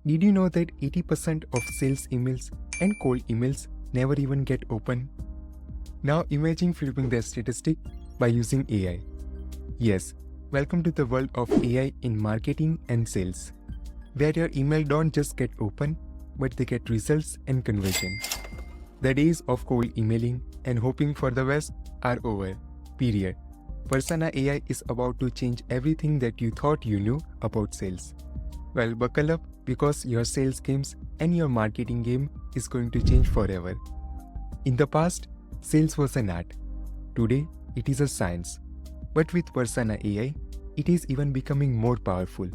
Did you know that 80% of sales emails and cold emails never even get open? Now imagine flipping the statistic by using AI. Yes, welcome to the world of AI in marketing and sales, where your email don't just get open, but they get results and conversion. The days of cold emailing and hoping for the best are over. Period. Persana AI is about to change everything that you thought you knew about sales. Well, buckle up because your sales games and your marketing game is going to change forever. In the past, sales was an art. Today, it is a science. But with Persana AI, it is even becoming more powerful.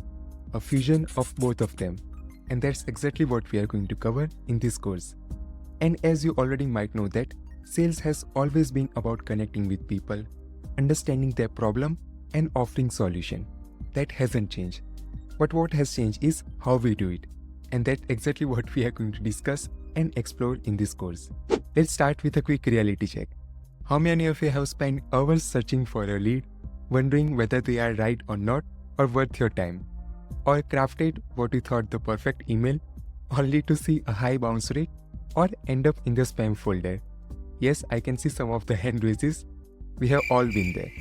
A fusion of both of them. And that's exactly what we are going to cover in this course. And as you already might know that, sales has always been about connecting with people, understanding their problem and offering solution. That hasn't changed. But what has changed is how we do it. And that's exactly what we are going to discuss and explore in this course. Let's start with a quick reality check. How many of you have spent hours searching for a lead, wondering whether they are right or not or worth your time? Or crafted what you thought the perfect email only to see a high bounce rate or end up in the spam folder? Yes, I can see some of the hand raises. We have all been there.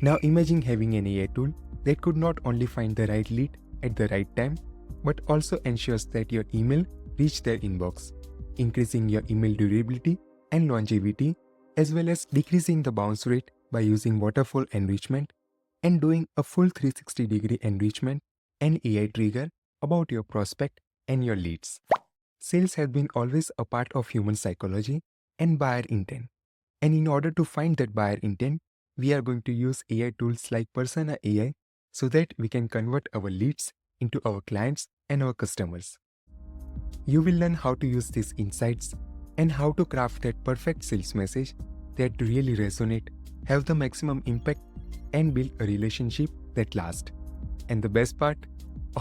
Now imagine having an AI tool that could not only find the right lead at the right time, but also ensures that your email reach their inbox, increasing your email durability and longevity, as well as decreasing the bounce rate by using waterfall enrichment and doing a full 360-degree enrichment and AI trigger about your prospect and your leads. Sales has been always a part of human psychology and buyer intent. And in order to find that buyer intent, we are going to use AI tools like Persana AI so that we can convert our leads into our clients and our customers. You will learn how to use these insights and how to craft that perfect sales message that really resonate, have the maximum impact, and build a relationship that lasts. And the best part,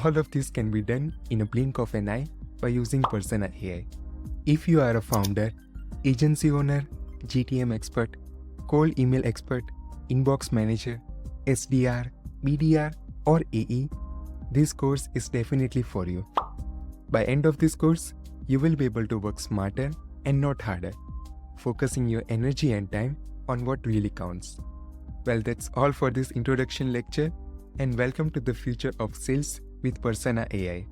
all of this can be done in a blink of an eye by using Persana AI. If you are a founder, agency owner, GTM expert, cold email expert, inbox manager, SDR, BDR, or AE, this course is definitely for you. By end of this course, you will be able to work smarter and not harder, focusing your energy and time on what really counts. Well, that's all for this introduction lecture, and welcome to the future of sales with Persana AI.